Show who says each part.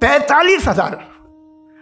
Speaker 1: 45,000